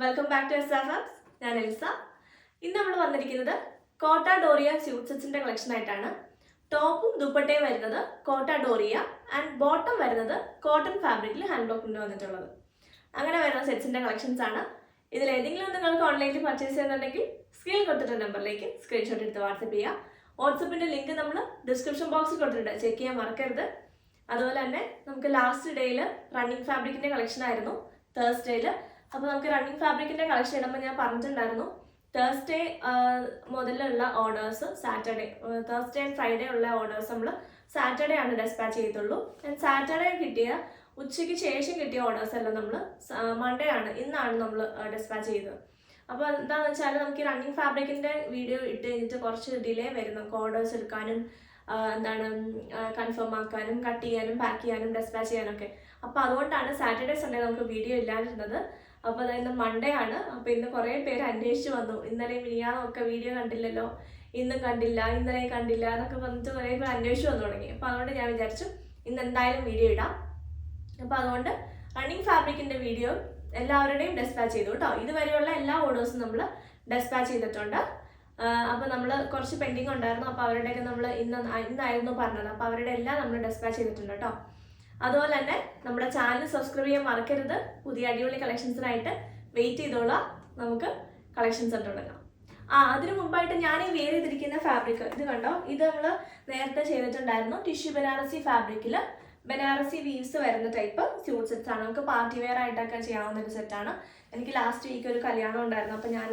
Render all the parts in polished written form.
Welcome back to SR hubs. ഞാൻ Elsa. ഇന്ന് നമ്മൾ വന്നിരിക്കുന്നത് കോട്ട ഡോറിയ സ്യൂട്ട് സെറ്റ്സിന്റെ കളക്ഷൻ ആയിട്ടാണ്. ടോപ്പും ദുപ്പട്ടയും വരുന്നത് കോട്ട ഡോറിയ ആൻഡ് ബോട്ടം വരുന്നത് കോട്ടൺ ഫാബ്രിക്കിൽ ഹാൻഡ് ബ്ലോക്ക് കൊണ്ട് വന്നിട്ടുള്ളത്. അങ്ങനെ വരുന്ന സെറ്റ്സിന്റെ കളക്ഷൻസ് ആണ്. ഇതിൽ ഏതെങ്കിലും നിങ്ങൾക്ക് ഓൺലൈനിൽ പർച്ചേസ് ചെയ്യുന്നുണ്ടെങ്കിൽ സ്ക്രീനിൽ കൊടുത്തിട്ടുള്ള നമ്പറിലേക്ക് സ്ക്രീൻഷോട്ട് എടുത്ത് വാട്സപ്പ് ചെയ്യുക. വാട്സപ്പിന്റെ ലിങ്ക് നമ്മൾ ഡിസ്ക്രിപ്ഷൻ ബോക്സിൽ കൊടുത്തിട്ടുണ്ട്, ചെക്ക് ചെയ്യാൻ മറക്കരുത്. അതുപോലെ തന്നെ നമുക്ക് ലാസ്റ്റ് ഡേയിൽ റണ്ണിങ് ഫാബ്രിക്കിന്റെ കളക്ഷൻ ആയിരുന്നു, തേഴ്സ്ഡേയിൽ. അപ്പോൾ നമുക്ക് റണ്ണിങ് ഫാബ്രിക്കിന്റെ കളക്ഷൻ ഇടുമ്പോൾ ഞാൻ പറഞ്ഞിട്ടുണ്ടായിരുന്നു, തേഴ്സ്ഡേ മുതലുള്ള ഓർഡേഴ്സ് തേഴ്സ്ഡേ ആൻഡ് ഫ്രൈഡേ ഉള്ള ഓർഡേഴ്സ് നമ്മൾ സാറ്റർഡേ ആണ് ഡെസ്പാച്ച് ചെയ്തുള്ളൂ. ആൻഡ് സാറ്റർഡേ കിട്ടിയ ഉച്ചയ്ക്ക് ശേഷം കിട്ടിയ ഓർഡേഴ്സ് എല്ലാം നമ്മൾ മൺഡേ ആണ്, ഇന്നാണ് നമ്മൾ ഡെസ്പാച്ച് ചെയ്തത്. അപ്പോൾ എന്താണെന്ന് വെച്ചാൽ നമുക്ക് ഈ റണ്ണിങ് ഫാബ്രിക്കിന്റെ വീഡിയോ ഇട്ട് കഴിഞ്ഞിട്ട് കുറച്ച് ഡിലേ വരും, നമുക്ക് ഓർഡേഴ്സ് എടുക്കാനും കൺഫേം ആക്കാനും കട്ട് ചെയ്യാനും പാക്ക് ചെയ്യാനും ഡെസ്പാച്ച് ചെയ്യാനൊക്കെ. അപ്പോൾ അതുകൊണ്ടാണ് സാറ്റർഡേ സൺഡേ നമുക്ക് വീഡിയോ ഇല്ലാതിരുന്നത്. അപ്പോൾ അതായത് മൺഡേ ആണ്. അപ്പോൾ ഇന്ന് കുറേ പേര് അന്വേഷിച്ച് വന്നു, ഇന്നലെയും മിനിയാന്നൊക്കെ വീഡിയോ കണ്ടില്ലല്ലോ, ഇന്നും കണ്ടില്ല, ഇന്നലെയും കണ്ടില്ല എന്നൊക്കെ പറഞ്ഞിട്ട് കുറേ പേര് അന്വേഷിച്ച് വന്നു തുടങ്ങി. അപ്പോൾ അതുകൊണ്ട് ഞാൻ വിചാരിച്ചു ഇന്ന് എന്തായാലും വീഡിയോ ഇടാം. അപ്പോൾ അതുകൊണ്ട് റണ്ണിങ് ഫാബ്രിക്കിന്റെ വീഡിയോ എല്ലാവരുടെയും ഡെസ്പാച്ച് ചെയ്തു കേട്ടോ. ഇതുവരെയുള്ള എല്ലാ ഓർഡേഴ്സും നമ്മൾ ഡെസ്പാച്ച് ചെയ്തിട്ടുണ്ട്. അപ്പോൾ നമ്മൾ കുറച്ച് പെൻഡിങ് ഉണ്ടായിരുന്നു, അപ്പോൾ അവരുടെയൊക്കെ നമ്മൾ ഇന്നായിരുന്നു പറഞ്ഞത്. അപ്പോൾ അവരുടെ എല്ലാം നമ്മൾ ഡെസ്പാച്ച് ചെയ്തിട്ടുണ്ട് കേട്ടോ. അതുപോലെ തന്നെ നമ്മുടെ ചാനൽ സബ്സ്ക്രൈബ് ചെയ്യാൻ മറക്കരുത്. പുതിയ അടിപൊളി കളക്ഷൻസിനായിട്ട് വെയിറ്റ് ചെയ്തോളാം. നമുക്ക് കളക്ഷൻസ് തുടങ്ങാം. അതിനു മുമ്പായിട്ട് ഞാൻ ഈ വെയർ ചെയ്തിരിക്കുന്ന ഫാബ്രിക് ഇത് കണ്ടോ, ഇത് നമ്മൾ നേരത്തെ ചെയ്തിട്ടുണ്ടായിരുന്നു. ടിഷ്യൂ ബനാറസി ഫാബ്രിക്കിൽ ബനാറസി വീവ്സ് വരുന്ന ടൈപ്പ് സ്യൂട്ട് സെറ്റ്സ് ആണ്. നമുക്ക് പാർട്ടി വെയർ ആയിട്ടൊക്കെ ചെയ്യാവുന്ന ഒരു സെറ്റാണ്. എനിക്ക് ലാസ്റ്റ് വീക്ക് ഒരു കല്യാണം ഉണ്ടായിരുന്നു, അപ്പോൾ ഞാൻ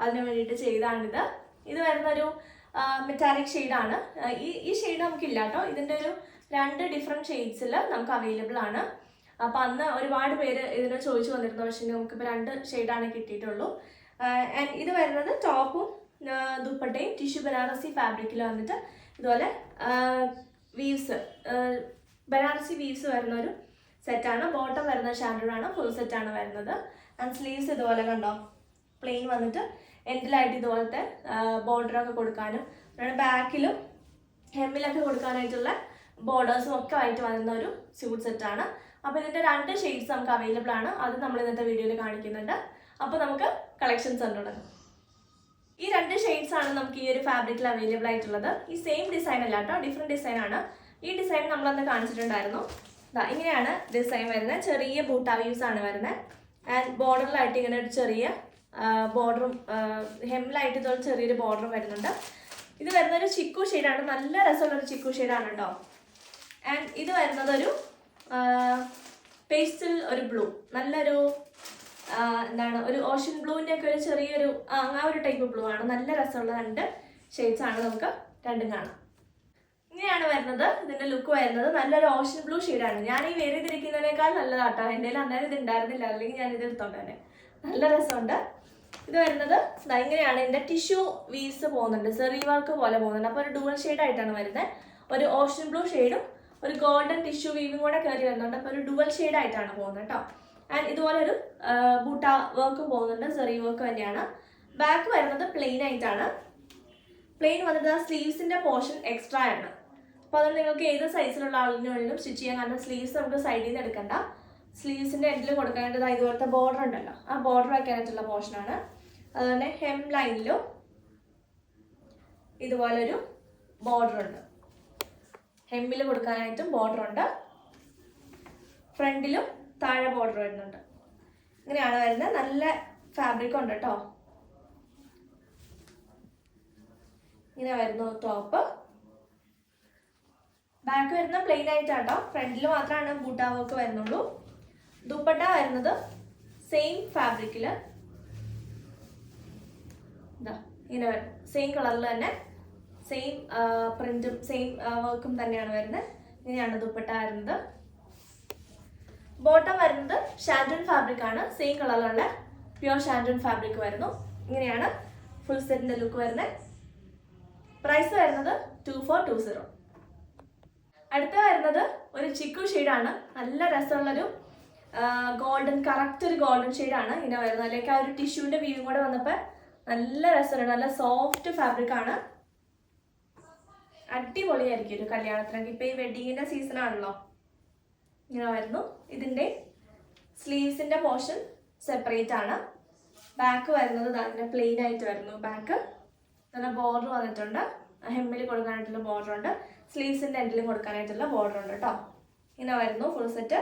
അതിന് വേണ്ടിയിട്ട് ചെയ്താണിത്. ഇത് വരുന്നൊരു മെറ്റാലിക് ഷെയ്ഡാണ്. ഈ ഷെയ്ഡ് നമുക്കില്ല കേട്ടോ. ഇതിൻ്റെ ഒരു 2 ഡിഫറെൻറ്റ് ഷെയ്ഡ്സിൽ നമുക്ക് അവൈലബിൾ ആണ്. അപ്പോൾ അന്ന് ഒരുപാട് പേര് ഇതിനെ ചോദിച്ചു വന്നിരുന്നു, പക്ഷേ നമുക്കിപ്പോൾ 2 ഷെയ്ഡാണ് കിട്ടിയിട്ടുള്ളൂ. ആൻഡ് ഇത് വരുന്നത് ടോപ്പും ദുപ്പട്ടയും ടിഷ്യൂ ബനാറസി ഫാബ്രിക്കിൽ വന്നിട്ട് ഇതുപോലെ വീവ്സ് ബനാറസി വീവ്സ് വരുന്ന ഒരു സെറ്റാണ്. ബോട്ടം വരുന്ന ഷാൻഡൂണാണ്, ഫുൾ സെറ്റാണ് വരുന്നത്. ആൻഡ് സ്ലീവ്സ് ഇതുപോലെ കണ്ടോ, പ്ലെയിൻ വന്നിട്ട് എൻഡിലായിട്ട് ഇതുപോലത്തെ ബോർഡറൊക്കെ കൊടുക്കാനും ബാക്കിലും ഹെമ്മിലൊക്കെ കൊടുക്കാനായിട്ടുള്ള ബോർഡേഴ്സും ഒക്കെ ആയിട്ട് വരുന്ന ഒരു സ്യൂട്ട് സെറ്റാണ്. അപ്പോൾ ഇതിൻ്റെ 2 ഷെയ്ഡ്സ് നമുക്ക് അവൈലബിൾ ആണ്. അത് നമ്മൾ ഇന്നത്തെ വീഡിയോയിൽ കാണിക്കുന്നുണ്ട്. അപ്പോൾ നമുക്ക് കളക്ഷൻസ് തുടങ്ങാം. ഈ 2 ഷെയ്ഡ്സ് ആണ് നമുക്ക് ഈ ഒരു ഫാബ്രിക്കിൽ അവൈലബിൾ ആയിട്ടുള്ളത്. ഈ സെയിം ഡിസൈൻ അല്ല കേട്ടോ, ഡിഫറെൻറ്റ് ഡിസൈൻ ആണ്. ഈ ഡിസൈൻ നമ്മളന്ന് കാണിച്ചിട്ടുണ്ടായിരുന്നു. ഇങ്ങനെയാണ് ഡിസൈൻ വരുന്നത്. ചെറിയ ബൂട്ട വീവ്സ് ആണ് വരുന്നത്. ആൻഡ് ബോർഡറിലായിട്ട് ഇങ്ങനെ ഒരു ചെറിയ ബോർഡറും ഹെമ്മിലായിട്ട് ഇതുപോലെ ചെറിയൊരു ബോർഡറും വരുന്നുണ്ട്. ഇത് വരുന്നൊരു ചിക്കു ഷെയ്ഡാണ്, നല്ല രസമുള്ളൊരു ചിക്കു ഷെയ്ഡാണ് കേട്ടോ. ആൻഡ് ഇത് വരുന്നതൊരു പേസ്റ്റൽ ഒരു ബ്ലൂ, നല്ലൊരു ഒരു ഓഷ്യൻ ബ്ലൂവിൻ്റെ ഒക്കെ ഒരു ചെറിയൊരു ആ ഒരു ടൈപ്പ് ബ്ലൂ ആണ്. നല്ല രസമുള്ള 2 ഷെയ്ഡ്സ് ആണ്, നമുക്ക് രണ്ടും കാണാം. ഇങ്ങനെയാണ് വരുന്നത് ഇതിൻ്റെ ലുക്ക് വരുന്നത്. നല്ലൊരു ഓഷ്യൻ ബ്ലൂ ഷെയ്ഡാണ്. ഞാൻ ഈ വേറെ ചെയ്തിരിക്കുന്നതിനേക്കാൾ നല്ലതാട്ടോ. എൻ്റെ കയ്യിൽ അന്നേരം ഇത് ഉണ്ടായിരുന്നില്ല, അല്ലെങ്കിൽ ഞാൻ ഇത് എടുത്തോണ്ട് തന്നെ. നല്ല രസമുണ്ട്. ഇത് വരുന്നത് ഇങ്ങനെയാണ്. ഇതിൻ്റെ ടിഷ്യൂ വീവ്സ് പോകുന്നുണ്ട്, സെറി വർക്ക് പോലെ പോകുന്നുണ്ട്. അപ്പോൾ ഒരു ഡുവൽ ഷെയ്ഡായിട്ടാണ് വരുന്നത്. ഒരു ഓഷ്യൻ ബ്ലൂ ഷെയ്ഡും ഒരു ഗോൾഡൻ ടിഷ്യൂ വീവും കൂടെ കയറി വരുന്നുണ്ട്. അപ്പോൾ ഒരു ഡുവൽ ഷെയ്ഡായിട്ടാണ് പോകുന്നത് കേട്ടോ. ആൻഡ് ഇതുപോലെ ഒരു ബൂട്ട വർക്കും പോകുന്നുണ്ട്, സെറി വർക്ക് തന്നെയാണ്. ബാക്ക് വരുന്നത് പ്ലെയിൻ ആയിട്ടാണ്. പ്ലെയിൻ വന്നിട്ട് ആ സ്ലീവ്സിൻ്റെ പോർഷൻ എക്സ്ട്രാ ആണ്. അപ്പോൾ അതുകൊണ്ട് നിങ്ങൾക്ക് ഏത് സൈസിലുള്ള ആളിനും സ്റ്റിച്ച് ചെയ്യാൻ, കാരണം സ്ലീവ്സ് നമുക്ക് സൈഡിൽ നിന്ന് എടുക്കണ്ട. സ്ലീവ്സിൻ്റെ എൻഡിൽ കൊടുക്കാനായിട്ട് ഇതുപോലത്തെ ബോർഡർ ഉണ്ടല്ലോ, ആ ബോർഡർ വയ്ക്കാനായിട്ടുള്ള പോർഷനാണ്. അതുപോലെ ഹെം ലൈനിലും ഇതുപോലൊരു ബോർഡർ ഉണ്ട്, ഹെമ്മിൽ കൊടുക്കാനായിട്ടും ബോർഡർ ഉണ്ട്. ഫ്രണ്ടിലും താഴെ ബോർഡർ വരുന്നുണ്ട്. ഇങ്ങനെയാണ് വരുന്നത്. നല്ല ഫാബ്രിക് ഉണ്ട് കേട്ടോ. ഇങ്ങനെ വരുന്നു ടോപ്പ്. ബാക്ക് വരുന്ന പ്ലെയിൻ ആയിട്ടാട്ടോ. ഫ്രണ്ടിൽ മാത്രമാണ് ബൂട്ട വർക്ക് വരുന്നുള്ളൂ. ദുപ്പട്ട വരുന്നത് സെയിം ഫാബ്രിക്കിൽ ഇങ്ങനെ വരും, സെയിം കളറിൽ തന്നെ സെയിം പ്രിന്റും സെയിം വർക്കും തന്നെയാണ് വരുന്നത്. ഇങ്ങനെയാണ് ദുപ്പട്ട വരുന്നത്. ബോട്ടം വരുന്നത് ഷാൻഡൂൺ ഫാബ്രിക് ആണ്, സെയിം കളറിലുള്ള പ്യുവർ ഷാൻഡൂൺ ഫാബ്രിക് വരുന്നു. ഇങ്ങനെയാണ് ഫുൾ സെറ്റിന്റെ ലുക്ക് വരുന്നത്. പ്രൈസ് വരുന്നത് 2420. അടുത്ത വരുന്നത് ഒരു ചിക്കു ഷെയ്ഡാണ്. നല്ല രസമുള്ളൊരു ഗോൾഡൻ, കറക്റ്റ് ഒരു ഗോൾഡൻ ഷെയ്ഡാണ് ഇങ്ങനെ വരുന്നത്. അല്ലെങ്കിൽ ആ ഒരു ടിഷ്യൂവിന്റെ വീവും കൂടെ വന്നപ്പോൾ നല്ല രസമുണ്ട്. നല്ല സോഫ്റ്റ് ഫാബ്രിക് ആണ്, അടിപൊളിയായിരിക്കും ഒരു കല്യാണത്തിനൊക്കെ. ഇപ്പൊ ഈ വെഡിങ്ങിന്റെ സീസൺ ആണല്ലോ. ഇങ്ങനെ വരുന്നു. ഇതിന്റെ സ്ലീവ്സിന്റെ പോർഷൻ സെപ്പറേറ്റ് ആണ്. ബാക്ക് വരുന്നത് അങ്ങനെ പ്ലെയിൻ ആയിട്ട് വരുന്നു. ബാക്ക് നല്ല ബോർഡർ വന്നിട്ടുണ്ട്, ഹെമ്മിൽ കൊടുക്കാനായിട്ടുള്ള ബോർഡർ ഉണ്ട്, സ്ലീവ്സിൻ്റെ എൻഡിലും കൊടുക്കാനായിട്ടുള്ള ബോർഡർ ഉണ്ട് കേട്ടോ. ഇങ്ങനെ വരുന്നു ഫുൾ സെറ്റ്.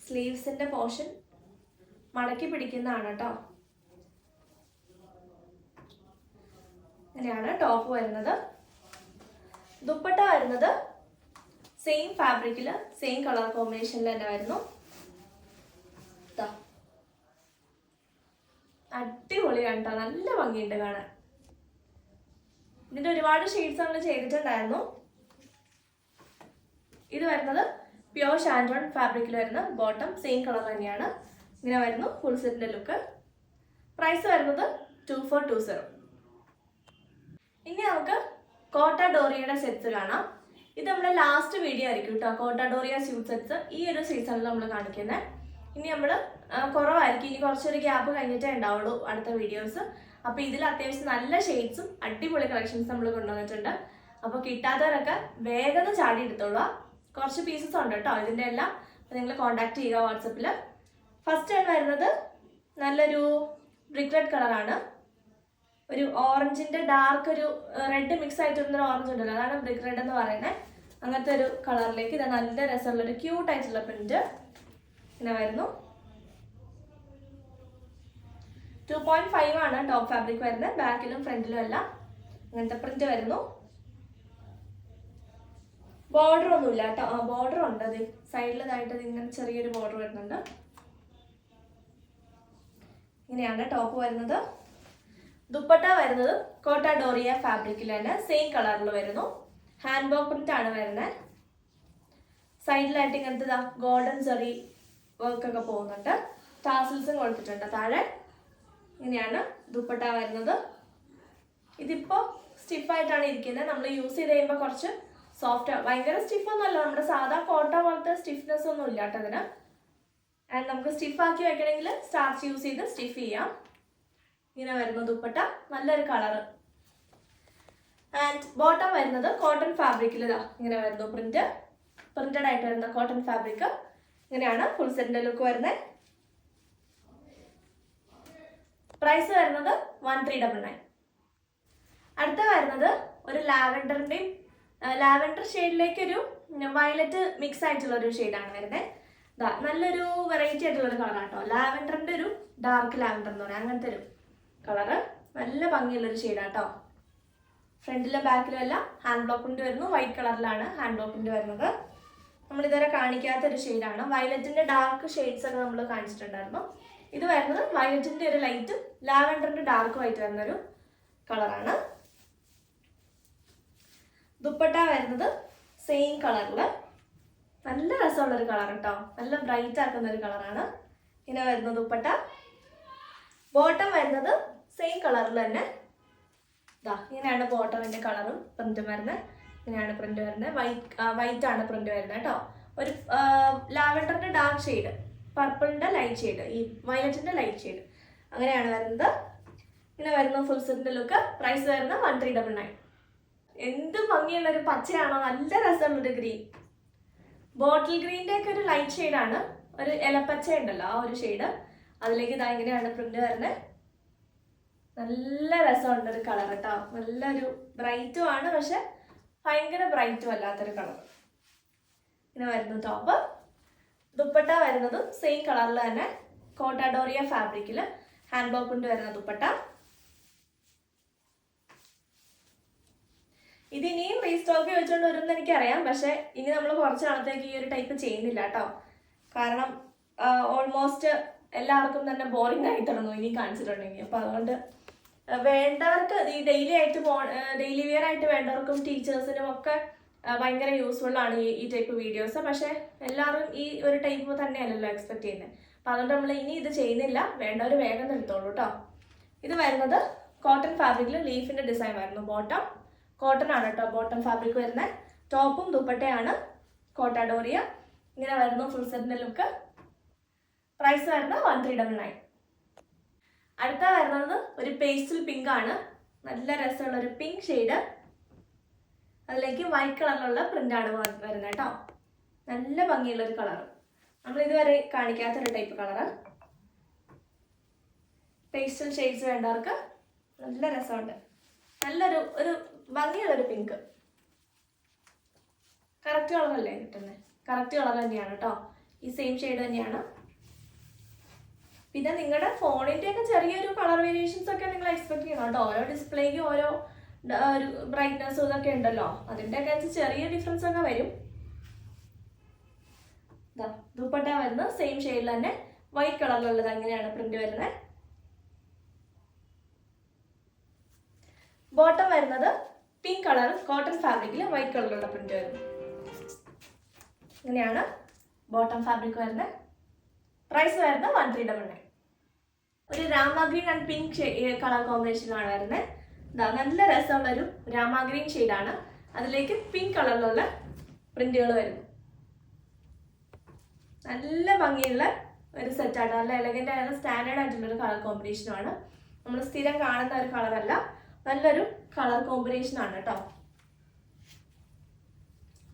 സ്ലീവ്സിൻ്റെ പോർഷൻ മടക്കി പിടിക്കുന്നതാണ് കേട്ടോ. ഇങ്ങനെയാണ് ടോപ്പ് വരുന്നത്. ദുപ്പട്ട വരുന്നത് സെയിം ഫാബ്രിക്കിൽ സെയിം കളർ കോമ്പിനേഷനിൽ തന്നെ വരുന്നു. അടിപൊളിയാണ് കേട്ടോ, നല്ല ഭംഗിയുണ്ട് കാണാൻ. ഇതിൻ്റെ ഒരുപാട് ഷെയ്ഡ്സ് നമ്മൾ ചെയ്തിട്ടുണ്ടായിരുന്നു. ഇത് വരുന്നത് പ്യോർ ഷാൻഡോൺ ഫാബ്രിക്കിൽ വരുന്ന ബോട്ടം സെയിം കളർ തന്നെയാണ്. ഇങ്ങനെ വരുന്നു ഫുൾ സെറ്റിൻ്റെ ലുക്ക്. പ്രൈസ് വരുന്നത് 2420. ഇനി നമുക്ക് കോട്ട ഡോറിയയുടെ സെറ്റ്സ് കാണാം. ഇത് നമ്മുടെ ലാസ്റ്റ് വീഡിയോ ആയിരിക്കും കേട്ടോ, കോട്ട ഡോറിയ സ്യൂട്ട് സെറ്റ്സ് ഈ ഒരു സീസണിൽ നമ്മൾ കാണിക്കുന്നത്. ഇനി നമ്മൾ കുറവായിരിക്കും, ഇനി കുറച്ചൊരു ഗ്യാപ്പ് കഴിഞ്ഞിട്ടേ ഉണ്ടാവുള്ളൂ അടുത്ത വീഡിയോസ്. അപ്പോൾ ഇതിൽ അത്യാവശ്യം നല്ല ഷെയ്ഡ്സും അടിപൊളി കളക്ഷൻസ് നമ്മൾ കൊണ്ടുവന്നിട്ടുണ്ട്. അപ്പോൾ കിട്ടാത്തവരൊക്കെ വേഗം ചാടി എടുത്തോളൂ. കുറച്ച് പീസസ് ഉണ്ട് കേട്ടോ ഇതിൻ്റെ എല്ലാം. അപ്പോൾ നിങ്ങൾ കോൺടാക്ട് ചെയ്യുക വാട്സപ്പിൽ. ഫസ്റ്റ് ആണ് വരുന്നത് നല്ലൊരു ബ്രിക്ക് റെഡ് കളറാണ്. ഒരു ഓറഞ്ചിൻ്റെ ഡാർക്ക് ഒരു റെഡ് മിക്സ് ആയിട്ട് വരുന്നൊരു ഓറഞ്ച് ഉണ്ടല്ലോ, അതാണ് ബ്രിക്ക് റെഡ് എന്ന് പറയുന്നത്. അങ്ങനത്തെ ഒരു കളറിലേക്ക് ഇത് നല്ല രസമുള്ളൊരു ക്യൂട്ടായിട്ടുള്ള പ്രിൻറ്റ് ഇങ്ങനെ വരുന്നു. 2.5 ആണ് ടോപ്പ് ഫാബ്രിക് വരുന്നത്. ബാക്കിലും ഫ്രണ്ടിലും എല്ലാം ഇങ്ങനത്തെ പ്രിന്റ് വരുന്നു. ബോർഡർ ഒന്നുമില്ല കേട്ടോ, ബോർഡർ ഉണ്ട്, അത് സൈഡിലായിട്ട് ഇങ്ങനെ ചെറിയൊരു ബോർഡർ വരുന്നുണ്ട്. ഇങ്ങനെയാണ് ടോപ്പ് വരുന്നത്. ദുപ്പട്ട വരുന്നത് കോട്ട ഡോറിയ ഫാബ്രിക്കിൽ തന്നെ സെയിം കളറിൽ വരുന്നു. ഹാൻഡ് ബോക്ക് പ്രിന്റ് ആണ് വരുന്നത്. സൈഡിലായിട്ട് ഇങ്ങനത്തെ ഗോൾഡൻ ചെറി വർക്കൊക്കെ പോകുന്നുണ്ട്. ടാസിൽസും കൊടുത്തിട്ടുണ്ട് താഴെ. ഇങ്ങനെയാണ് ദുപ്പട്ട വരുന്നത്. ഇതിപ്പോൾ സ്റ്റിഫായിട്ടാണ് ഇരിക്കുന്നത്. നമ്മൾ യൂസ് ചെയ്ത് കഴിയുമ്പോൾ കുറച്ച് സോഫ്റ്റ്, ഭയങ്കര സ്റ്റിഫൊന്നുമല്ല, നമ്മുടെ സാധാ കോട്ട പോലത്തെ സ്റ്റിഫ്നെസ് ഒന്നും ഇല്ല കേട്ടോ ഇതിന്. ആൻഡ് നമുക്ക് സ്റ്റിഫാക്കി വെക്കണമെങ്കിൽ സ്റ്റാർച്ച് യൂസ് ചെയ്ത് സ്റ്റിഫ് ചെയ്യാം. ഇങ്ങനെ വരുന്നു ദുപ്പട്ട, നല്ലൊരു കളറ്. ആൻഡ് ബോട്ടം വരുന്നത് കോട്ടൺ ഫാബ്രിക്കിൽ ഇങ്ങനെ വരുന്നു പ്രിന്റഡ് ആയിട്ട് വരുന്ന കോട്ടൺ ഫാബ്രിക്. ഇങ്ങനെയാണ് ഫുൾ സെറ്റിന്റെ ലുക്ക് വരുന്നത്. പ്രൈസ് വരുന്നത് 1399. അടുത്ത വരുന്നത് ഒരു ലാവൻഡർ ഷെയ്ഡിലേക്ക് ഒരു വയലറ്റ് മിക്സ് ആയിട്ടുള്ള ഒരു ഷെയ്ഡാണ് വരുന്നത്. നല്ലൊരു വെറൈറ്റി ആയിട്ടുള്ളൊരു കളറാണ് കേട്ടോ. ലാവൻഡറിന്റെ ഒരു ഡാർക്ക് ലാവൻഡർ എന്ന് പറയാം, അങ്ങനത്തെ ഒരു കളറ്. നല്ല ഭംഗിയുള്ളൊരു ഷെയ്ഡാണ് കേട്ടോ. ഫ്രണ്ടിലും ബാക്കിലും എല്ലാം ഹാൻഡ് ബ്ലോക്ക് പ്രിന്റ് വരുന്നു. വൈറ്റ് കളറിലാണ് ഹാൻഡ് ബ്ലോക്ക് പ്രിന്റ് വരുന്നത്. നമ്മളിതുവരെ കാണിക്കാത്തൊരു ഷെയ്ഡാണ്. വയലറ്റിന്റെ ഡാർക്ക് ഷെയ്ഡ്സ് ഒക്കെ നമ്മൾ കാണിച്ചിട്ടുണ്ടായിരുന്നു. ഇത് വരുന്നത് വയലറ്റിന്റെ ഒരു ലൈറ്റും ലാവൻഡറിന്റെ ഡാർക്കും ആയിട്ട് വരുന്നൊരു കളറാണ്. ദുപ്പട്ട വരുന്നത് സെയിം കളറില് നല്ല രസമുള്ളൊരു കളർ കേട്ടോ, നല്ല ബ്രൈറ്റ് ആക്കുന്ന ഒരു കളറാണ്. ഇങ്ങനെ വരുന്ന ദുപ്പട്ട. ബോട്ടം വരുന്നത് സെയിം കളറിൽ തന്നെ. ഇങ്ങനെയാണ് ബോട്ടമിന്റെ കളറും പ്രിന്റും വരുന്നത്. ഇങ്ങനെയാണ് പ്രിന്റ് വരുന്നത്. വൈറ്റ് ആണ് പ്രിന്റ് വരുന്നത് കേട്ടോ. ഒരു ലാവൻഡറിന്റെ ഡാർക്ക് ഷെയ്ഡ്, പർപ്പിളിന്റെ ലൈറ്റ് ഷെയ്ഡ്, ഈ വയലറ്റിന്റെ ലൈറ്റ് ഷെയ്ഡ്, അങ്ങനെയാണ് വരുന്നത്. ഇങ്ങനെ വരുന്ന ഫുൾ സെറ്റിന്റെ ലുക്ക്. പ്രൈസ് വരുന്നത് 1399. എന്ത് ഭംഗിയുള്ളൊരു പച്ചയാണോ, നല്ല രസമുള്ളൊരു ഗ്രീൻ, ബോട്ടിൽ ഗ്രീൻ്റെ ഒക്കെ ഒരു ലൈറ്റ് ഷെയ്ഡാണ്. ഒരു ഇലപ്പച്ച ഉണ്ടല്ലോ, ആ ഒരു ഷെയ്ഡ്. അതിലേക്ക് ഇങ്ങനെയാണ് പ്രിന്റ് വരുന്നത്. നല്ല രസമുണ്ട് ഒരു കളർ കേട്ടോ. നല്ലൊരു ബ്രൈറ്റും ആണ്, പക്ഷെ ഭയങ്കര ബ്രൈറ്റും അല്ലാത്തൊരു കളർ. ഇങ്ങനെ വരുന്നു ടോപ്പ്. ദുപ്പട്ട വരുന്നത് സെയിം കളറിൽ തന്നെ കോട്ട ഡോറിയ ഫാബ്രിക്കിൽ ഹാൻഡ് ബ്ലോക്ക് പ്രിന്റ് വരുന്ന ദുപ്പട്ട. ഇത് ഇനിയും റീസ്റ്റോക്ക് വെച്ചുകൊണ്ട് വരുമെന്ന് എനിക്കറിയാം, പക്ഷെ ഇനി നമ്മൾ കുറച്ച് നാളത്തേക്ക് ഈ ഒരു ടൈപ്പ് ചെയ്യുന്നില്ല കേട്ടോ. കാരണം ഓൾമോസ്റ്റ് എല്ലാവർക്കും തന്നെ ബോറിംഗ് ആയി തുടങ്ങും ഇനി കാണിച്ചിട്ടുണ്ടെങ്കിൽ. അപ്പോൾ അതുകൊണ്ട് വേണ്ടവർക്ക് ഈ ഡെയിലി വെയർ ആയിട്ട് വേണ്ടവർക്കും ടീച്ചേഴ്സിനും ഒക്കെ ഭയങ്കര യൂസ്ഫുൾ ആണ് ഈ ടൈപ്പ് വീഡിയോസ്. പക്ഷെ എല്ലാവരും ഈ ഒരു ടൈപ്പ് തന്നെയല്ലല്ലോ എക്സ്പെക്ട് ചെയ്യുന്നത്. അപ്പോൾ അതുകൊണ്ട് നമ്മൾ ഇനി ഇത് ചെയ്യുന്നില്ല. വേണ്ടവർ വേഗം എടുത്തോളൂ കേട്ടോ. ഇത് വരുന്നത് കോട്ടൺ ഫാബ്രിക്കിൽ ലീഫിന്റെ ഡിസൈൻ വരുന്നു. ബോട്ടം കോട്ടൺ ആണ് കേട്ടോ, ബോട്ടം ഫാബ്രിക് വരുന്നത്. ടോപ്പും ദുപ്പട്ടയാണ് കോട്ട ഡോറിയ. ഇങ്ങനെ വരുന്നു ഫുൾ സെറ്റിന്റെ ലുക്ക്. പ്രൈസ് വരുന്നത് 1399. അടുത്ത വരുന്നത് ഒരു പേസ്റ്റൽ പിങ്ക് ആണ്. നല്ല രസമുള്ള ഒരു പിങ്ക് ഷെയ്ഡ്. അതിലേക്ക് വൈറ്റ് കളറിലുള്ള പ്രിന്റ് ആണ് വരുന്നത് കേട്ടോ. നല്ല ഭംഗിയുള്ള ഒരു കളർ. നമ്മൾ ഇതുവരെ കാണിക്കാത്തൊരു ടൈപ്പ് കളറ്. പേസ്റ്റൽ ഷെയ്ഡ്സ് വേണ്ടവർക്ക് നല്ല രസമുണ്ട്. ഒരു ഭംഗിയുള്ളൊരു പിങ്ക്. കറക്റ്റ് കളറല്ലേ കിട്ടുന്നത്? കറക്റ്റ് കളർ തന്നെയാണ് കേട്ടോ. ഈ സെയിം ഷെയ്ഡ് തന്നെയാണ്. പിന്നെ നിങ്ങളുടെ ഫോണിൻ്റെ ഒക്കെ ചെറിയൊരു കളർ വേരിയേഷൻസ് ഒക്കെ നിങ്ങൾ എക്സ്പെക്ട് ചെയ്യണം കേട്ടോ. ഓരോ ഡിസ്പ്ലേക്ക് ഓരോ ഒരു ബ്രൈറ്റ്നസ്സും ഇതൊക്കെ ഉണ്ടല്ലോ. അതിൻ്റെ ഒക്കെ അനുസരിച്ച് ചെറിയ ഡിഫറൻസ് ഒക്കെ വരും. ദുപ്പട്ട വരുന്നത് സെയിം ഷെയ്ഡിൽ തന്നെ വൈറ്റ് കളറിലുള്ളത്. അങ്ങനെയാണ് പ്രിന്റ് വരുന്നത്. ബോട്ടം വരുന്നത് പിങ്ക് കളർ കോട്ടൺ ഫാബ്രിക്കിൽ വൈറ്റ് കളറിലുള്ള പ്രിന്റ് വരുന്നു. ഇങ്ങനെയാണ് ബോട്ടം ഫാബ്രിക് വരുന്നത്. പ്രൈസ് വരുന്നത് 1399. ഒരു Rama green and pink colour കോമ്പിനേഷനിലാണ് വരുന്നത്. നല്ല രസമുള്ളൊരു രാമ ഗ്രീൻ ഷെയ്ഡാണ്. അതിലേക്ക് പിങ്ക് കളറിലുള്ള പ്രിന്റുകൾ വരുന്നു. നല്ല ഭംഗിയുള്ള ഒരു സെറ്റാണ്. നല്ല എലഗൻ്റ് ആയിട്ടുള്ള സ്റ്റാൻഡേർഡ് ആയിട്ടുള്ളൊരു കളർ കോമ്പിനേഷനുമാണ്. നമ്മൾ സ്ഥിരം കാണുന്ന ഒരു കളറല്ല. നല്ലൊരു കളർ കോമ്പിനേഷനാണ് കേട്ടോ.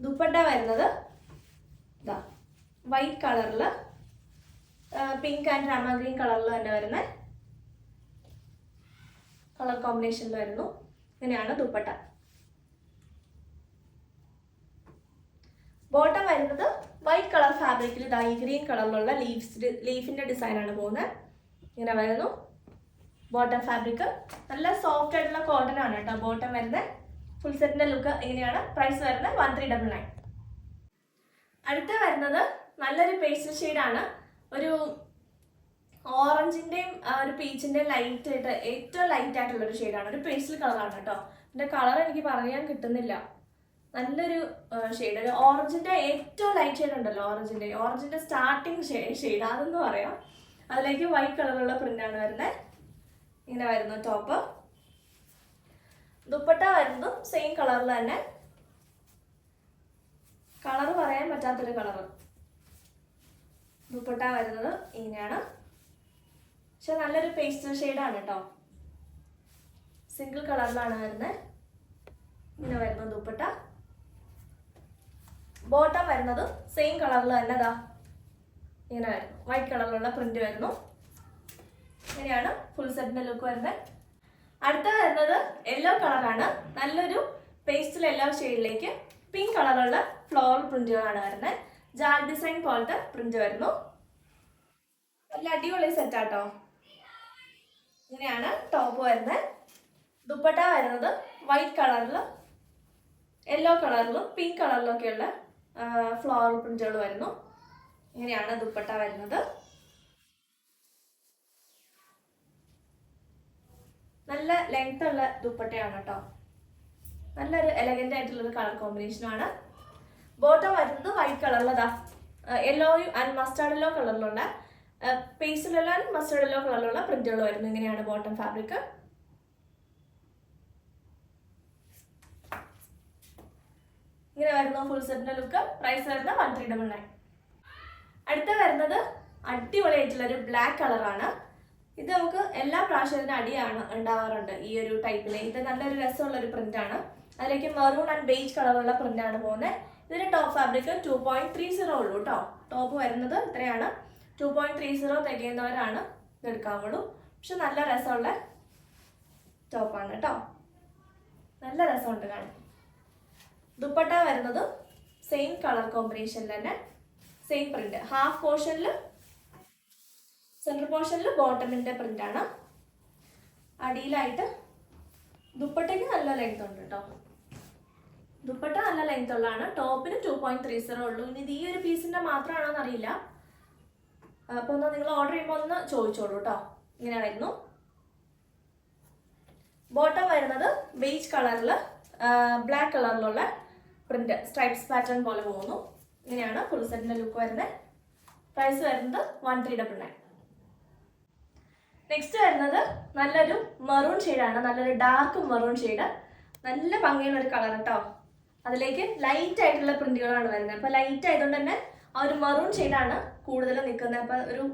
ദുപ്പട്ട വരുന്നത് വൈറ്റ് കളറിൽ പിങ്ക് ആൻഡ് രാമ ഗ്രീൻ കളറിൽ തന്നെ വരുന്ന കളർ കോമ്പിനേഷനിൽ വരുന്നു. ഇങ്ങനെയാണ് ദുപ്പട്ട. ബോട്ടം വരുന്നത് വൈറ്റ് കളർ ഫാബ്രിക്കിൽ ഈ ഗ്രീൻ കളറിലുള്ള ലീഫിന്റെ ഡിസൈനാണ് പോകുന്നത്. ഇങ്ങനെ വരുന്നു ബോട്ടം ഫാബ്രിക്. നല്ല സോഫ്റ്റ് ആയിട്ടുള്ള കോട്ടൺ ആണ് കേട്ടോ ബോട്ടം വരുന്നത്. ഫുൾ സെറ്റിന്റെ ലുക്ക് ഇങ്ങനെയാണ്. പ്രൈസ് വരുന്നത് 1399. അടുത്ത വരുന്നത് നല്ലൊരു പേസ്റ്റൽ ഷെയ്ഡാണ്. ഒരു ഓറഞ്ചിന്റെയും ഒരു പീച്ചിന്റെയും ലൈറ്റ് ആയിട്ട് ഏറ്റവും ലൈറ്റ് ആയിട്ടുള്ള ഒരു ഷെയ്ഡാണ്. ഒരു പേസ്റ്റൽ കളറാണ് കേട്ടോ. ഇതിന്റെ കളർ എനിക്ക് പറയാൻ കിട്ടുന്നില്ല. നല്ലൊരു ഷെയ്ഡ്. ഒരു ഓറഞ്ചിന്റെ ഏറ്റവും ലൈറ്റ് ഷെയ്ഡ് ഉണ്ടല്ലോ, ഓറഞ്ചിന്റെ സ്റ്റാർട്ടിങ് ഷെയ്ഡ് അതെന്ന് പറയാം. അതിലേക്ക് വൈറ്റ് കളറുള്ള പ്രിന്റാണ് വരുന്നത്. ഇങ്ങനെ വരുന്നു ടോപ്പ്. ദുപ്പട്ട വരുന്നതും സെയിം കളറിൽ തന്നെ. കളർ പറയാൻ പറ്റാത്തൊരു കളറ്. ദുപ്പട്ട വരുന്നത് ഇങ്ങനെയാണ്. പക്ഷെ നല്ലൊരു പേസ്റ്റൽ ഷെയ്ഡാണ് കേട്ടോ. സിംഗിൾ കളറിലാണ് വരുന്നത്. ഇങ്ങനെ വരുന്നു ദുപ്പട്ട. ബോട്ടം വരുന്നത് സെയിം കളറിൽ തന്നെ ഇങ്ങനെ വരുന്നു. വൈറ്റ് കളറിലുള്ള പ്രിന്റ് വരുന്നു. ഇങ്ങനെയാണ് ഫുൾ സെറ്റിന്റെ ലുക്ക് വരുന്നത്. അടുത്ത വരുന്നത് യെല്ലോ കളറാണ്. നല്ലൊരു പേസ്റ്റൽ യെല്ലോ ഷെയ്ഡിലേക്ക് പിങ്ക് കളറുള്ള ഫ്ലോറൽ പ്രിന്റുകളാണ് വരുന്നത്. ജാൽ ഡിസൈൻ പോലത്തെ പ്രിന്റ് വരുന്നു. നല്ല അടിപൊളി സെറ്റാട്ടോ. ഇങ്ങനെയാണ് ടോപ്പ് വരുന്നത്. ദുപ്പട്ട വരുന്നത് വൈറ്റ് കളറിലും യെല്ലോ കളറിലും പിങ്ക് കളറിലും ഒക്കെയുള്ള ഫ്ലോറൽ പ്രിന്റുകൾ വരുന്നു. ഇങ്ങനെയാണ് ദുപ്പട്ട വരുന്നത്. നല്ല ലെങ്ത് ഉള്ള ദുപ്പട്ടയാണ് കേട്ടോ. നല്ലൊരു എലഗന്റ് ആയിട്ടുള്ളൊരു കളർ കോമ്പിനേഷനാണ്. ബോട്ടം വരുന്നത് വൈറ്റ് കളറിലതാ യെല്ലോയും ആൻഡ് മസ്റ്റാർഡ് യെല്ലോ കളറിലുള്ള pastel yellow and mustard yellow കളറിലുള്ള പ്രിന്റുകൾ വരുന്നു. ഇങ്ങനെയാണ് ബോട്ടം ഫാബ്രിക്. ഇങ്ങനെ വരുന്നു ഫുൾ സെറ്റിന്റെ ലുക്ക്. പ്രൈസ് വരുന്നത് 1399. അടുത്ത വരുന്നത് അടിപൊളിയായിട്ടുള്ളൊരു ബ്ലാക്ക് കളറാണ്. ഇത് നമുക്ക് എല്ലാ പ്രാവശ്യത്തിനും അടിയാണ് ഉണ്ടാവാറുണ്ട് ഈ ഒരു ടൈപ്പില്. ഇത് നല്ലൊരു രസമുള്ളൊരു പ്രിന്റാണ്. അതിലേക്ക് മെറൂൺ ആൻഡ് ബേജ് കളറുള്ള പ്രിന്റാണ് പോകുന്നത്. ഇതിന്റെ ടോപ്പ് ഫാബ്രിക് 2.30 ഉള്ളൂ കേട്ടോ. ടോപ്പ് വരുന്നത് ഇത്രയാണ്. 2.30 തികയുന്നവരാണ് ഇതെടുക്കാവുള്ളൂ. പക്ഷെ നല്ല രസമുള്ള ടോപ്പാണ് കേട്ടോ. നല്ല രസമുണ്ട് കാണാൻ. ദുപ്പട്ട വരുന്നത് സെയിം കളർ കോമ്പിനേഷനിൽ തന്നെ സെയിം പ്രിന്റ്. ഹാഫ് പോർഷനിൽ സെൻട്രൽ പോർഷനിൽ ബോട്ടമിന്റെ പ്രിന്റാണ്. അടിയിലായിട്ട് ദുപ്പട്ടയ്ക്ക് നല്ല ലെങ്ത് ഉണ്ട് കേട്ടോ. ദുപ്പട്ട നല്ല ലെങ്ത് ഉള്ളതാണ്. ടോപ്പിന് 2.30 ഉള്ളൂ. ഇനി ഇത് ഈ ഒരു പീസിന്റെ മാത്രമാണോന്ന് അറിയില്ല. അപ്പോൾ ഒന്ന് നിങ്ങൾ ഓർഡർ ചെയ്യുമ്പോൾ ഒന്ന് ചോദിച്ചോളൂ കേട്ടോ. ഇങ്ങനെ വരുന്നു. ബോട്ടം വരുന്നത് ബേജ് കളറിൽ ബ്ലാക്ക് കളറിലുള്ള പ്രിന്റ് സ്ട്രൈപ്സ് പാറ്റേൺ പോലെ പോകുന്നു. ഇങ്ങനെയാണ് ഫുൾ സെറ്റിന്റെ ലുക്ക് വരുന്നത്. പ്രൈസ് വരുന്നത് 1399. നെക്സ്റ്റ് വരുന്നത് നല്ലൊരു മെറൂൺ ഷെയ്ഡാണ്. നല്ലൊരു ഡാർക്ക് മെറൂൺ ഷെയ്ഡ്. നല്ല ഭംഗിയുള്ള ഒരു കളർ കേട്ടോ. അതിലേക്ക് ലൈറ്റ് ആയിട്ടുള്ള പ്രിന്റുകളാണ് വരുന്നത്. അപ്പോൾ ലൈറ്റ് ആയതുകൊണ്ട് തന്നെ ആ ഒരു മെറൂൺ ഷെയ്ഡാണ് കൂടുതലും നിൽക്കുന്നത്. അപ്പോൾ ഒരു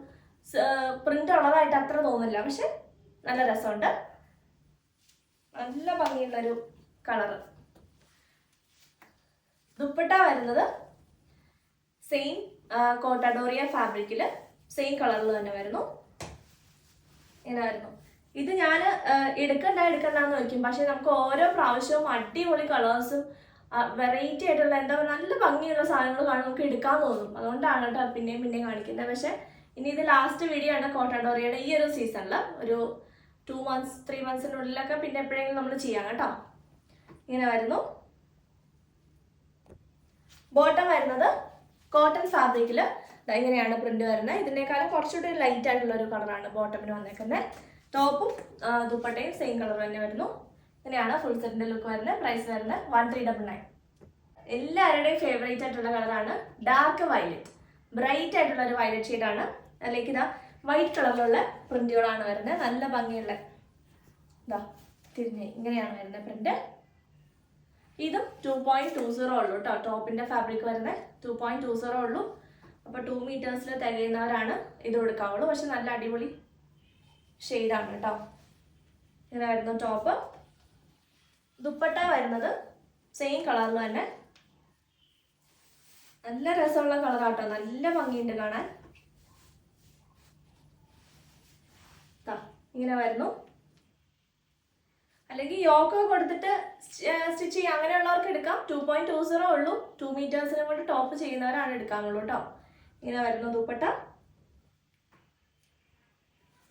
പ്രിന്റ് ഉള്ളതായിട്ട് അത്ര തോന്നില്ല. പക്ഷെ നല്ല രസമുണ്ട്. നല്ല ഭംഗിയുള്ളൊരു കളറ്. ദുപ്പട്ട വരുന്നത് സെയിം കോട്ടാഡോറിയ ഫാബ്രിക്കിൽ സെയിം കളറിൽ തന്നെ വരുന്നു. ഇങ്ങനെ വരുന്നു. ഇത് ഞാൻ എടുക്കണ്ടെന്ന് വയ്ക്കും, പക്ഷെ നമുക്ക് ഓരോ പ്രാവശ്യവും അടിപൊളി കളേഴ്സും വെറൈറ്റി ആയിട്ടുള്ള എന്താ പറയുക നല്ല ഭംഗിയുള്ള സാധനങ്ങൾ കാണും, നമുക്ക് എടുക്കാൻ തോന്നും. അതുകൊണ്ടാണ് കേട്ടോ പിന്നെയും കാണിക്കുന്നത്. പക്ഷെ ഇനി ഇത് ലാസ്റ്റ് വീഡിയോ ആണ് കോട്ടാഡോറിയയുടെ ഈ ഒരു സീസണിൽ. ഒരു 2 months 3 monthsനുള്ളിലൊക്കെ പിന്നെ എപ്പോഴെങ്കിലും നമ്മൾ ചെയ്യാം കേട്ടോ. ഇങ്ങനെ വരുന്നു. ബോട്ടം വരുന്നത് കോട്ടൺ ഫാബ്രിക്കിൽ ഇങ്ങനെയാണ് പ്രിന്റ് വരുന്നത്. ഇതിനേക്കാളും കുറച്ചുകൂടി ലൈറ്റ് ആയിട്ടുള്ള ഒരു കളറാണ് ബോട്ടമിന് വന്നേക്കുന്നത്. ടോപ്പും ദുപ്പട്ടയും സെയിം കളർ തന്നെ വരുന്നു. ഇങ്ങനെയാണ് ഫുൾ സെറ്റിന്റെ ലുക്ക് വരുന്നത്. പ്രൈസ് വരുന്നത് 1399. എല്ലാവരുടെയും ഫേവറേറ്റ് ആയിട്ടുള്ള കളറാണ് ഡാർക്ക് വയലറ്റ്. ബ്രൈറ്റ് ആയിട്ടുള്ള ഒരു വയലറ്റ് ഷെയ്ഡാണ്. അതിലേക്ക് ഇതാ വൈറ്റ് കളറിലുള്ള പ്രിന്റുകളാണ് വരുന്നത്. നല്ല ഭംഗിയുള്ള ഇതാ തിരിഞ്ഞ് ഇങ്ങനെയാണ് വരുന്നത് പ്രിന്റ്. ഇതും 2.20 ഉള്ളൂ കേട്ടോ. ടോപ്പിന്റെ ഫാബ്രിക് വരുന്നത് 2.20 ഉള്ളൂ. അപ്പോൾ 2 meters തികയുന്നവരാണ് ഇത് കൊടുക്കാവുള്ളൂ. പക്ഷെ നല്ല അടിപൊളി ഷെയ്ഡാണ് കേട്ടോ. ഇങ്ങനെ വരുന്നു ടോപ്പ്. ദുപ്പട്ട വരുന്നത് സെയിം കളറിൽ തന്നെ. നല്ല രസമുള്ള കളറാട്ടോ, നല്ല ഭംഗിയുണ്ട് കാണാൻ. ഇങ്ങനെ വരുന്നു. അല്ലെങ്കിൽ യോക്ക് കൊടുത്തിട്ട് സ്റ്റിച്ച് ചെയ്യാം, അങ്ങനെയുള്ളവർക്ക് എടുക്കാം. 2.20 ഉള്ളൂ. 2 meters കൊണ്ട് ടോപ്പ് ചെയ്യുന്നവരാണ് എടുക്കാനുള്ളൂ കേട്ടോ. ഇങ്ങനെ വരുന്നു ദുപ്പട്ട.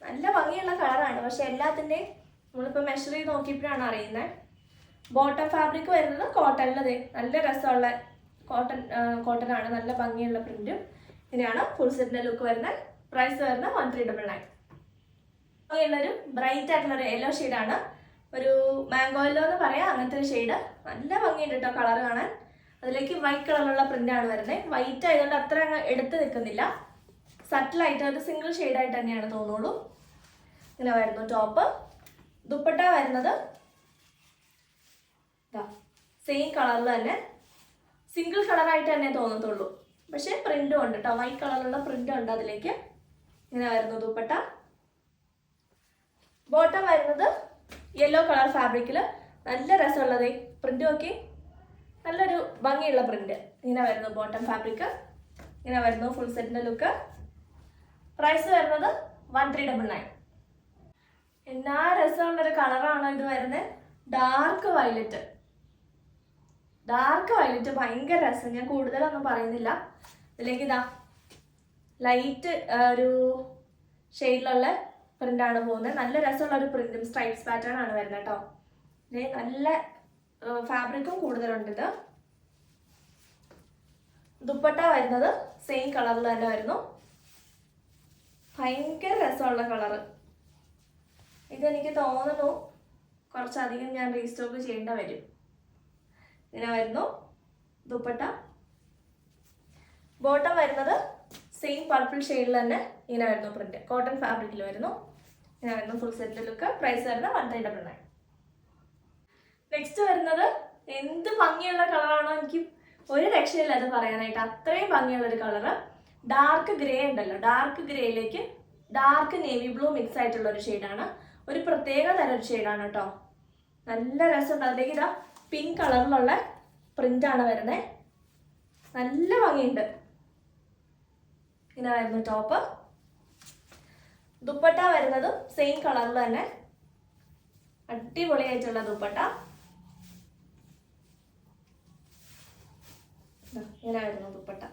നല്ല ഭംഗിയുള്ള കളറാണ്, പക്ഷെ എല്ലാത്തിൻ്റെയും നമ്മളിപ്പോൾ മെഷർ ചെയ്ത് നോക്കിയപ്പോഴാണ് അറിയുന്നത്. ബോട്ടം ഫാബ്രിക് വരുന്നത് കോട്ടണിലതേ നല്ല രസമുള്ള കോട്ടനാണ്. നല്ല ഭംഗിയുള്ള പ്രിന്റും. ഇങ്ങനെയാണ് ഫുൾ സെറ്റിന്റെ ലുക്ക് വരുന്നത്. പ്രൈസ് വരുന്നത് 1399. ഉള്ളൊരു ബ്രൈറ്റ് ആയിട്ടുള്ളൊരു യെല്ലോ ഷെയ്ഡാണ്. ഒരു മാംഗോ യെല്ലോ എന്ന് പറയാം, അങ്ങനത്തെ ഒരു ഷെയ്ഡ്. നല്ല ഭംഗിയുണ്ട് കേട്ടോ കളർ കാണാൻ. അതിലേക്ക് വൈറ്റ് കളറിലുള്ള പ്രിന്റാണ് വരുന്നത്. വൈറ്റ് ആയതുകൊണ്ട് അത്ര എടുത്ത് നിൽക്കുന്നില്ല, സട്ടിലായിട്ട് ഒരു സിംഗിൾ ഷെയ്ഡായിട്ട് തന്നെയാണ് തോന്നുള്ളൂ. ഇങ്ങനെ വരുന്നു ടോപ്പ്. ദുപ്പട്ട വരുന്നത് സെയിം കളറിൽ തന്നെ, സിംഗിൾ കളറായിട്ട് തന്നെ തോന്നത്തുള്ളൂ. പക്ഷെ പ്രിന്റും ഉണ്ട് കേട്ടോ, വൈറ്റ് കളറിലുള്ള പ്രിന്റ് ഉണ്ട് അതിലേക്ക്. ഇങ്ങനെ വരുന്നു ദുപ്പട്ട. ബോട്ടം വരുന്നത് യെല്ലോ കളർ ഫാബ്രിക്കിൽ നല്ല രസമുള്ളത് പ്രിന്റ് നോക്കി, നല്ലൊരു ഭംഗിയുള്ള പ്രിന്റ്. ഇങ്ങനെ വരുന്നു ബോട്ടം ഫാബ്രിക്. ഇങ്ങനെ വരുന്നു ഫുൾ സെറ്റിന്റെ ലുക്ക്. പ്രൈസ് വരുന്നത് 1399. എന്നാ രസമുള്ളൊരു കളറാണ് ഇത് വരുന്നത്. Dark violet. ഭയങ്കര രസം. ഞാൻ കൂടുതലൊന്നും പറയുന്നില്ല. ഇതിലേക്ക് ഇതാ ലൈറ്റ് ഒരു ഷെയ്ഡിലുള്ള പ്രിന്റാണ് പോകുന്നത്. നല്ല രസമുള്ള ഒരു പ്രിന്റും സ്ട്രൈപ്സ് പാറ്റേൺ ആണ് വരുന്നത് കേട്ടോ. നല്ല ഫാബ്രിക്കും കൂടുതലുണ്ട്. ഇത് ദുപ്പട്ട വരുന്നത് സെയിം കളറിൽ തന്നെ വരുന്നു. ഭയങ്കര രസമുള്ള കളറ്. ഇതെനിക്ക് തോന്നുന്നു കുറച്ചധികം ഞാൻ റീസ്റ്റോക്ക് ചെയ്യേണ്ട വരും. ഇങ്ങനെ വരുന്നു ദുപ്പട്ട. ബോട്ടം വരുന്നത് സെയിം പർപ്പിൾ ഷെയ്ഡിൽ തന്നെ ഇങ്ങനെ വരുന്നു പ്രിന്റ്. കോട്ടൺ ഫാബ്രിക്കിൽ വരുന്നു. ഇങ്ങനെ വരുന്നു ഫുൾ സെറ്റിന്റെ ലുക്ക്. പ്രൈസ് വരുന്നത് 1399. നെക്സ്റ്റ് വരുന്നത് എന്ത് ഭംഗിയുള്ള കളറാണോ, എനിക്ക് ഒരു രക്ഷയില്ല അത് പറയാനായിട്ട്. അത്രയും ഭംഗിയുള്ളൊരു കളറ്. ഡാർക്ക് ഗ്രേ ഉണ്ടല്ലോ, ഡാർക്ക് ഗ്രേയിലേക്ക് ഡാർക്ക് നേവി ബ്ലൂ മിക്സ് ആയിട്ടുള്ള ഒരു ഷെയ്ഡാണ്. ഒരു പ്രത്യേക തരം ഒരു ഷെയ്ഡാണ് കേട്ടോ. നല്ല രസമുണ്ട്. അതിലേക്ക് ഇതാ പിങ്ക് കളറിലുള്ള പ്രിന്റാണ് വരുന്നത്. നല്ല ഭംഗിയുണ്ട്. ഇങ്ങനെ വരുന്നു ടോപ്പ്. ദുപ്പട്ട വരുന്നത് സെയിം കളറിൽ തന്നെ അടിപൊളിയായിട്ടുള്ള ദുപ്പട്ട. ഇങ്ങനെ വരുന്നു ദുപ്പട്ട.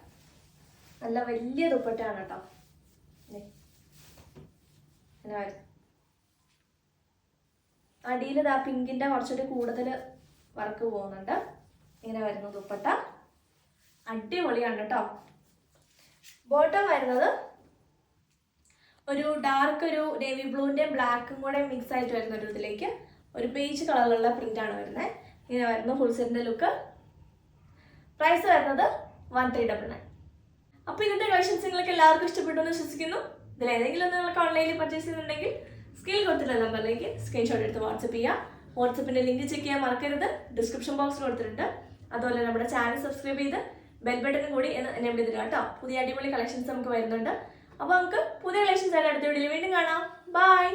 നല്ല വലിയ ദുപ്പട്ടയാണ് കേട്ടോ. ഇങ്ങനെ വരും. അടിയിൽ ഇതാ പിങ്കിന്റെ കുറച്ചൊരു കൂടുതൽ വർക്ക് പോകുന്നുണ്ട്. ഇങ്ങനെ വരുന്നു ദുപ്പട്ട. അടിപൊളിയാണ് കേട്ടോ. ബോട്ടം വരുന്നത് ഒരു ഡാർക്ക് ഒരു നേവി ബ്ലൂവിൻ്റെയും ബ്ലാക്കും കൂടെ മിക്സ് ആയിട്ട് വരുന്ന ഒരു ഇതിലേക്ക് ഒരു ബേജ് കളറിലുള്ള പ്രിന്റാണ് വരുന്നത്. ഇങ്ങനെ വരുന്നു ഫുൾ സെറ്റിന്റെ ലുക്ക്. പ്രൈസ് വരുന്നത് 1399. അപ്പോൾ ഇന്നത്തെ കളക്ഷൻസ് നിങ്ങൾക്ക് എല്ലാവർക്കും ഇഷ്ടപ്പെട്ടു എന്ന് വിശ്വസിക്കുന്നു. ഇതിലേതെങ്കിലും നിങ്ങൾക്ക് ഓൺലൈനിൽ പർച്ചേസ് ചെയ്യുന്നുണ്ടെങ്കിൽ സ്ക്രീൻ കൊടുത്തിട്ടുള്ള നമ്പറിലേക്ക് സ്ക്രീൻഷോട്ട് എടുത്ത് വാട്സപ്പ് ചെയ്യുക. വാട്സപ്പിൻ്റെ ലിങ്ക് ചെക്ക് ചെയ്യാൻ മറക്കരുത്. ഡിസ്ക്രിപ്ഷൻ ബോക്സിൽ കൊടുത്തിട്ടുണ്ട്. അതുപോലെ നമ്മുടെ ചാനൽ സബ്സ്ക്രൈബ് ചെയ്ത് ബെൽ ബട്ടനും കൂടി എനേബിൾ ചെയ്തിട്ട് കേട്ടോ. പുതിയ അടിപൊളി കളക്ഷൻസ് നമുക്ക് വരുന്നുണ്ട്. അപ്പോൾ നമുക്ക് പുതിയ കളക്ഷൻസ് ആയിട്ട് അടുത്ത വീഡിയോയിൽ വീണ്ടും കാണാം. ബൈ.